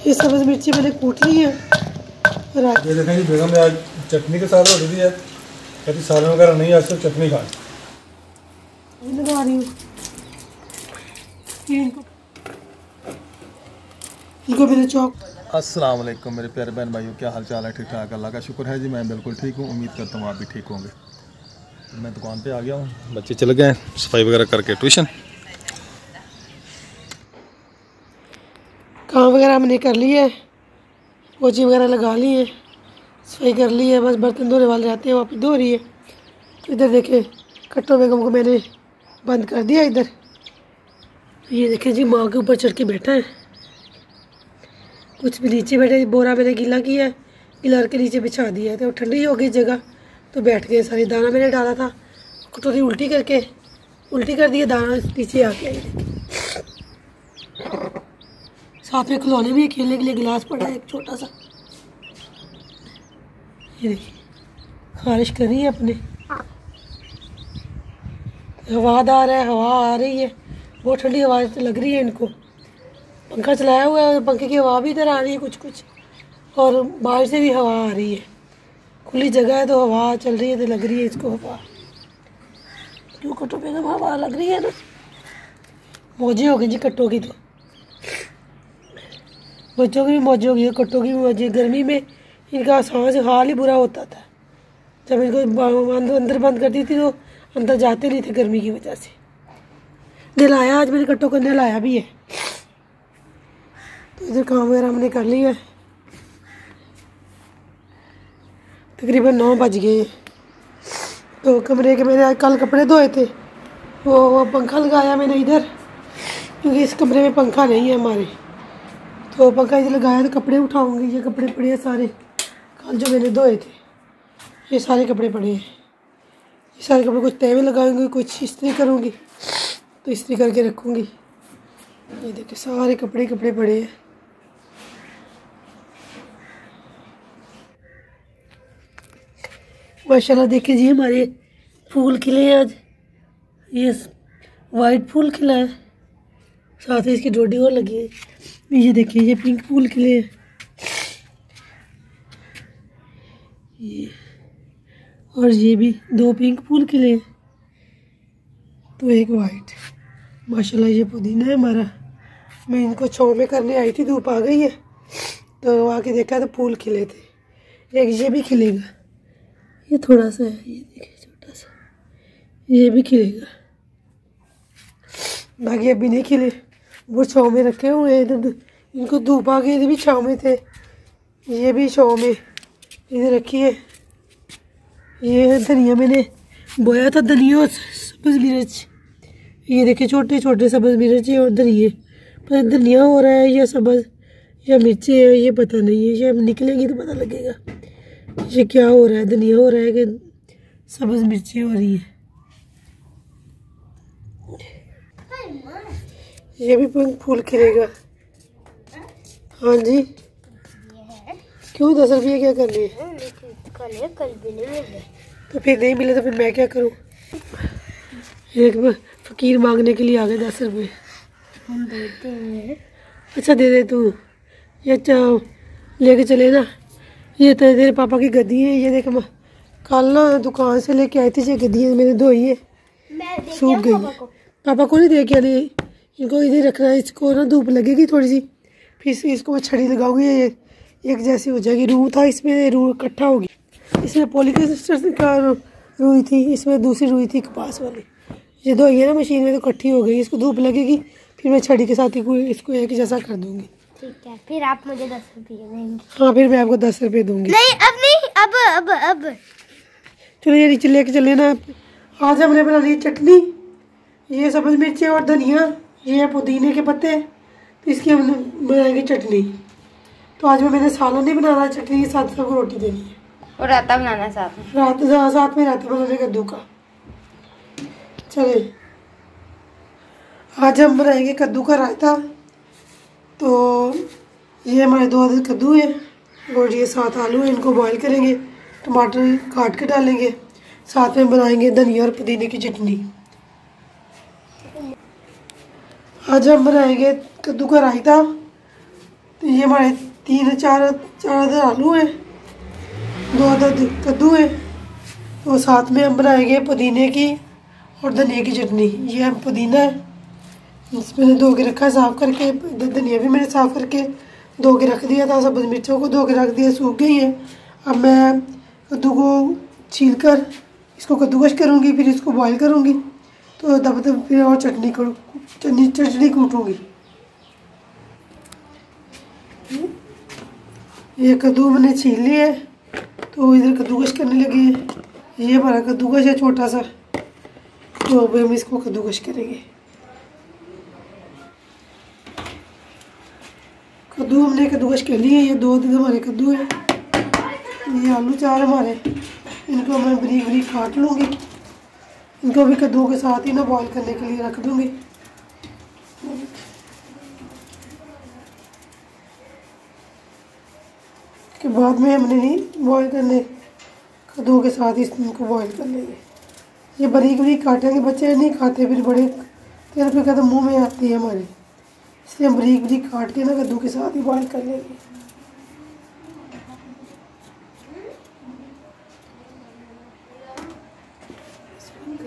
ये सब्ज़ मिर्ची मैंने कूट ली है। ये देखें जी, बेगम ने आज चटनी के साथ रोटी दी है। कहती सालन वगैरह नहीं, आज सिर्फ चटनी खानी। लगा रही हूँ इनको मेरे चौक। अस्सलाम वालेकुम मेरे प्यारे बहन भाइयों, क्या हाल चाल है? ठीक ठाक, अल्लाह का शुक्र है जी, मैं बिल्कुल ठीक हूँ। उम्मीद करता हूँ आप भी ठीक होंगे। तो मैं दुकान पे आ गया हूँ, बच्चे चले गए सफाई वगैरह करके ट्यूशन। काम वगैरह हमने कर लिया है, पोछी वगैरह लगा ली है, सफाई कर ली है। बस बर्तन धोने वाले रहते हैं, वहाँ पे धो रही है। तो इधर देखें कट्टो बेगम को मैंने बंद कर दिया इधर। ये देखें जी, माँ के ऊपर चढ़ के बैठा है। कुछ भी नीचे बैठे, बोरा मैंने गीला किया है, गिलर के नीचे बिछा दिया है। तो ठंडी हो गई जगह तो बैठ गए सारी। दाना मैंने डाला था, कटोरी उल्टी कर दिया, दाना नीचे आ गया। साथ में खिलौने भी खेलने के लिए गिलास पड़ा है एक छोटा सा। ये देखिए खारिश कर रही है अपने, हवादार है, हवा आ रही है, बहुत ठंडी हवा लग रही है इनको। पंखा चलाया हुआ है, पंखे की हवा भी इधर आ रही है कुछ और बाहर से भी हवा आ रही है। खुली जगह है तो हवा चल रही है, तो लग रही है इसको हवा। क्यों कट्टो बेगम, हवा लग रही है ना। मौजें हो गई जी कट्टों की, तो बच्चों की भी मौजें हो गई, कट्टों की भी मौजें। गर्मी में इनका सांस हाल ही बुरा होता था। जब इनको अंदर बंद करती थी तो अंदर जाते नहीं थे गर्मी की वजह से। नहलाया आज मैंने कट्टों को, नहलाया भी है। तो इधर काम वगैरह हमने कर लिया है। तकरीबन 9 बज गए। तो कमरे के मैंने आज कल कपड़े धोए थे, वो पंखा लगाया मैंने इधर, क्योंकि इस कमरे में पंखा नहीं है हमारे। तो पंखा इधर लगाया तो कपड़े उठाऊंगी। ये कपड़े पड़े हैं सारे, कल जो मैंने धोए थे, ये सारे कपड़े पड़े हैं। ये सारे कपड़े कुछ तय में लगाऊंगी, कुछ इस्त्री करूँगी, तो इस्त्री करके रखूँगी। ये देखिए सारे कपड़े पड़े हैं। माशाल्लाह देखिए जी, हमारे फूल खिले हैं आज। ये वाइट फूल खिला है, साथ ही इसकी डोडी और लगी है। ये देखिए ये पिंक फूल खिले हैं। ये और ये भी 2 पिंक फूल खिले हैं, तो एक वाइट। माशाल्लाह ये पुदीना है हमारा। मैं इनको छाँव में करने आई थी, धूप आ गई है तो आके देखा तो फूल खिले थे। एक ये भी खिलेगा, ये थोड़ा सा है, ये देखिए छोटा सा, ये भी खिलेगा। बाकी अभी नहीं खिले, वो छाँव में रखे हुए हैं। इधर इनको धूप आ गई, इधर भी छाँव में थे, ये भी छाँव में इधर रखी है। ये धनिया मैंने बोया था, धनिया और सब्ज़ मिर्च। ये देखिए छोटे छोटे सब्ज़ मिर्च और धनिया, पर धनिया हो रहा है या सब्ज़ या मिर्ची है ये पता नहीं है। ये निकलेगी तो पता लगेगा ये क्या हो रहा है। धनिया हो रहा है कि सब्ज़ मिर्ची हो रही है। ये भी पिंक फूल खिलेगा। हाँ जी, क्यों 10 रुपये क्या करने हैं? कल भी नहीं मिले तो फिर नहीं मिले तो फिर मैं क्या करूँ? एक फकीर मांगने के लिए आ गए 10 रुपये। हम देते हैं। अच्छा दे दे तू, ये लेके चले ना। ये तो तेरे पापा की गद्दी है। ये देख, कल ना दुकान से लेके आई थी, ये गद्दी मैंने धोई है, सूख गई है। पापा को नहीं दे के आने, इनको इधर रखना है। इसको ना धूप लगेगी थोड़ी सी, फिर इसको मैं छड़ी लगाऊंगी, ये एक जैसी हो जाएगी। रूह था इसमें, रूह इकट्ठा होगी। इसमें पॉलीक्रिस्टल का रुई थी, इसमें दूसरी रुई थी कपास वाली। ये धोई है ना मशीन में तो इकट्ठी हो गई। इसको धूप लगेगी, फिर मैं छड़ी के साथ इसको एक जैसा कर दूंगी। ठीक है, फिर आप मुझे 10 रुपये देंगे। हाँ, फिर मैं आपको 10 रुपये दूंगी। नहीं अब नहीं, अब चलो ये नीचे लेके चले ना। आज हमने बना ली चटनी, ये सब्ज़ मिर्ची और धनिया, ये पुदीने के पत्ते, तो इसकी हमने बनाएंगे चटनी। तो आज मैंने सालन नहीं बनाना, चटनी के साथ सबको रोटी देनी है और रायता बनाना साथ में। साथ में रायता बनाने कद्दू का। चले आज हम बनाएंगे कद्दू का रायता। तो ये हमारे 2 आधे कद्दू है और ये 7 आलू है, इनको बॉईल करेंगे, टमाटर काट के डालेंगे, साथ में बनाएंगे धनिया और पुदीने की चटनी। आज हम बनाएंगे कद्दू का रायता तो ये हमारे 4 अदर आलू हैं, 2 अदर कद्दू है। तो साथ में हम बनाएंगे पुदीने की और धनिया की चटनी। ये हम पुदीना है, मैंने धो के रखा है साफ़ करके। धनिया भी मैंने साफ़ करके धो के रख दिया था, सब्ज़ मिर्चों को धो के रख दिया, सूख गई हैं। अब मैं कद्दू को छील कर इसको कद्दूकश करूँगी, फिर इसको बॉईल करूँगी। तो तब तक फिर और चटनी कूटूँगी। ये कद्दू मैंने छील लिया है, तो इधर कद्दूकश करने लगी है। ये हमारा कद्दूकश है छोटा सा, तो अब हम इसको कद्दूकश करेंगे। कद्दू हमने कद्दूकश कर लिए। ये 2 हमारे कद्दू हैं। ये आलू 4 हमारे, इनको मैं बारीक बारीक काट लूँगी। इनको भी कद्दू के साथ ही ना बॉईल करने के लिए रख दूँगी। के बाद में हमने नहीं बॉईल करने, कद्दू के साथ ही इनको बॉईल कर लेंगे। ये बारीक बारीक काटेंगे, बच्चे नहीं खाते, फिर बड़े तेल पे कदम मुँह में आती है हमारे, इसलिए हम बारीक बारीक काट के ना कद्दू के साथ ही बॉईल कर लेंगे।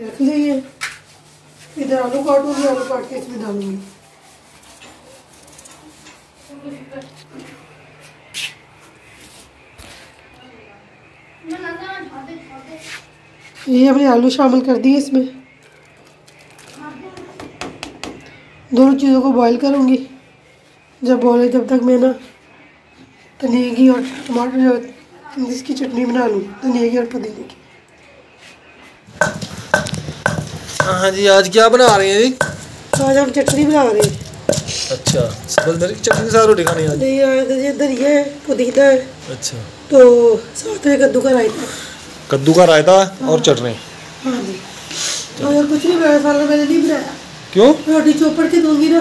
रख लीजिए। इधर आलू काटूंगी, आलू काट के इसमें डालूंगी। ये हमने आलू शामिल कर दिए इसमें। दोनों चीज़ों को बॉईल करूंगी। जब बॉईल जब तक मैं ना धनिया की और टमाटर इसकी चटनी बना लूँ, धनिया की और पुदीने की। हाँ जी, आज क्या बना रहे हैं जी? आज हम चटनी बना रहे हैं। अच्छा, सब्ज़ मिर्च की चटनी के साथ रोटी खानी है आज? नहीं, ये धनिया है, पुदीना है। अच्छा, तो साथ में कद्दू का रायता। कद्दू का रायता और चटनी। हाँ जी। और कुछ नहीं बनाया, सालन मैंने नहीं बनाया। क्यों? रोटी चौपड़ के दूंगी ना,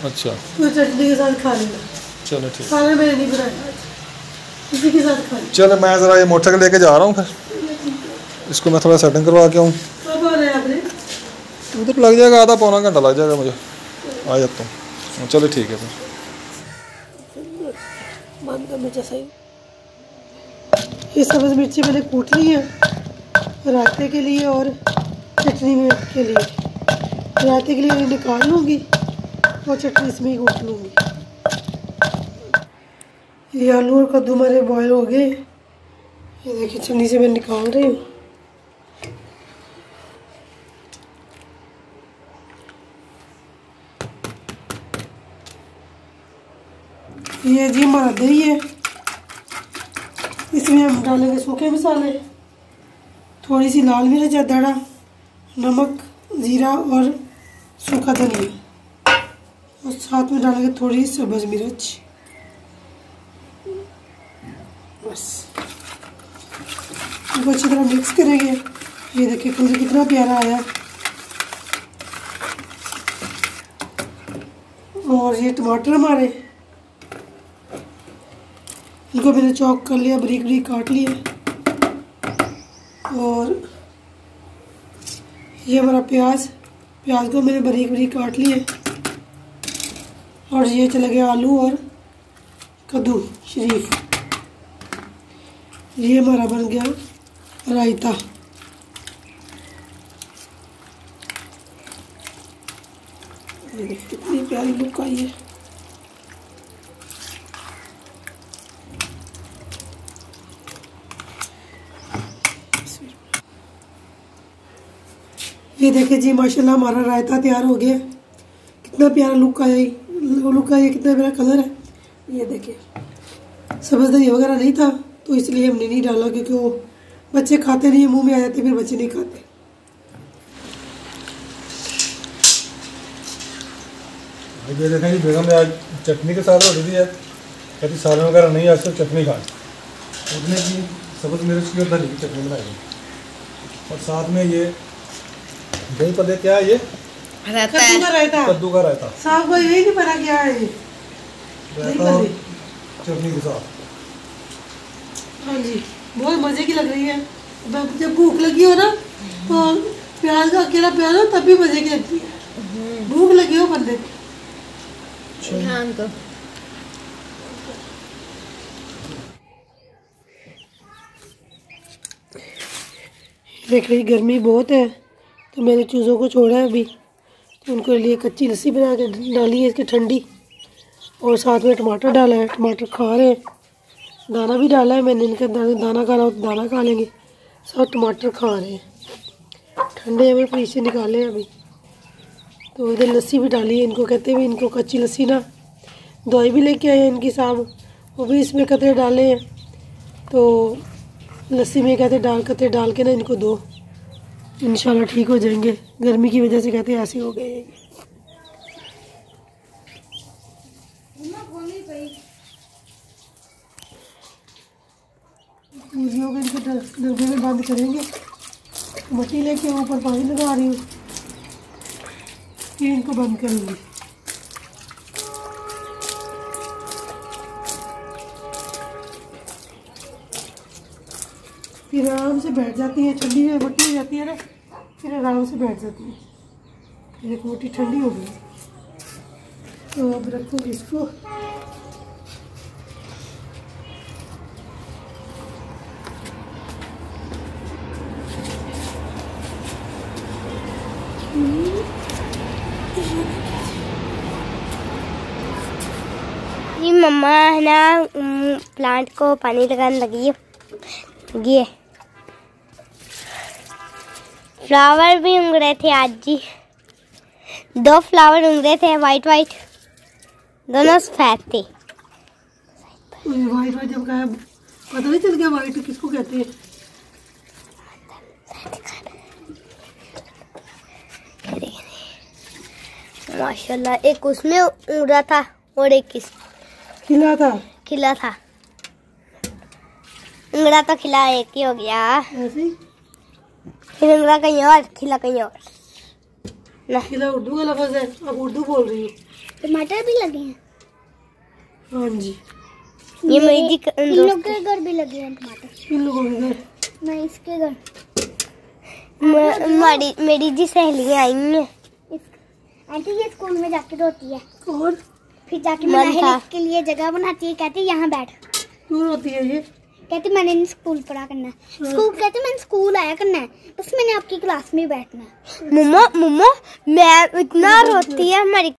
अच्छा, तो चटनी के साथ खा लेना। चलो ठीक। सालन मैंने नहीं बनाया आज, इसी के साथ खा लेना। चलो, मैं ज़रा ये मोटरसाइकिल लेके जा रहा हूँ, फिर इसको मैं थोड़ा सेटिंग करवा के आऊँ। कब आ रहे हैं आपने? उधर लग जाएगा, आधा पौना घंटा लग जाएगा मुझे, आ जाता हूँ। चलो ठीक है फिर। मान का मिर्चा सही। ये सब्ज़ मिर्ची मैंने कूट ली है रायते के लिए और चटनी में के लिए। रायते के लिए मैं निकाल लूँगी और चटनी इसमें ही कूट लूँगी। ये आलू और कद्दू हमारे बॉयल हो गए। ये देखिए चटनी से मैं निकाल रही हूँ। ये जी हमारा दही है, इसमें हम डालेंगे सूखे मसाले, थोड़ी सी लाल मिर्च दड़ा, नमक, जीरा और सूखा धनिया, और साथ में डालेंगे थोड़ी सब्ज़ मिर्च। बस इनको अच्छी तरह मिक्स करेंगे। ये देखिए कलर कितना प्यारा आया। और ये टमाटर हमारे, इनको मैंने चॉप कर लिया, बारीक बारीक काट लिया। और ये हमारा प्याज को मैंने बारीक बारीक काट लिया। और ये चला गया आलू और कद्दू शरीफ। ये हमारा बन गया रायता। ये देखिए कितनी प्यारी लुक आई है। ये देखिए जी माशाल्लाह हमारा रायता तैयार हो गया। कितना प्यारा लुक आया, कितना प्यारा कलर है। ये देखिए सब्ज़ दही वगैरह नहीं था तो इसलिए हमने नहीं डाला, क्योंकि वो बच्चे खाते नहीं, मुंह में आ जाते, फिर बच्चे नहीं खाते। ये देखें जी, बेगम ने आज चटनी के साथ रोटी दी है। कहती सालन वगैरह नहीं, आज सिर्फ चटनी खाएं। उसने की सब्ज़ मिर्च की और धनिया की चटनी बनाई है। और साथ में ये दही पत्ते, क्या है ये? कद्दू का रायता। कद्दू का रायता। साहब को यही नहीं पता क्या है ये रायता और चटनी के साथ। हाँ जी, बहुत मज़े की लग रही है। जब भूख लगी हो ना तो प्याज का अकेला प्याज हो तब भी मज़े की लगती है। भूख लगी हो बंदे को। देख रही गर्मी बहुत है तो मैंने चूज़ों को छोड़ा है अभी, तो उनके लिए कच्ची लस्सी बना के डाली है इसकी ठंडी, और साथ में टमाटर डाला है, टमाटर खा रहे हैं। दाना भी डाला है मैंने, इनका दाना खाना हो तो दाना खा लेंगे, सब टमाटर खा रहे हैं। ठंडे हमें फ्रिज से निकाले हैं अभी। तो इधर लस्सी भी डाली है, इनको कहते हुए इनको कच्ची लस्सी ना, दवाई भी लेके आए हैं इनकी साहब, वो भी इसमें कतरे डाले हैं। तो लस्सी में कहते कतरे डाल के ना इनको दो, इंशाल्लाह ठीक हो जाएंगे। गर्मी की वजह से कहते हैं ऐसे हो गए हैं। मूर्गियों को इनको डब्बे में बंद करेंगे, मट्टी लेके ऊपर पानी लगा रही हूँ, फिर इनको बंद करूँगी। फिर आराम से बैठ जाती है, ठंडी में मट्टी हो जाती है ना, फिर आराम से बैठ जाती है। फिर एक मोटी ठंडी हो गई, तो अब रखूँगी इसको। ये मम्मा है ना प्लांट को पानी लगाने लगी है। ये फ्लावर भी उग रहे थे आज जी, 2 फ्लावर उग रहे थे, वाइट वाइट, दोनों सफेद थे। वाइट वाइट जब कहा पता नहीं चल गया वाइट किसको कहते हैं। माशाल्लाह, एक उसमें उग रहा था और एक किस खिला था, खिला था। उंगला तो खिला एक ही हो गया, ऐसे ही। फिर उंगला कहीं और, खिला कहीं और ना। खिला उर्दू का लफ्ज़ है, अब उर्दू बोल रही हूँ। टमाटर भी लगे हैं। हाँ जी, ये मेरी इन लोग के घर भी लगे हैं टमाटर। इन लोगों के घर नहीं, इसके घर मेरी जी सहेलियाँ आई हैं। आंटी ये स्कूल में जाके रोती है और फिर जाके मनाहिल के लिए जगह बनाती है, कहती है यहाँ बैठ। क्यों रोती है ये? कहती मैंने नहीं स्कूल पढ़ा करना है, स्कूल कहते मैंने स्कूल आया करना है, बस मैंने आपकी क्लास में बैठना है। मम्मा मम्मा मैं इतना रोती है हमारी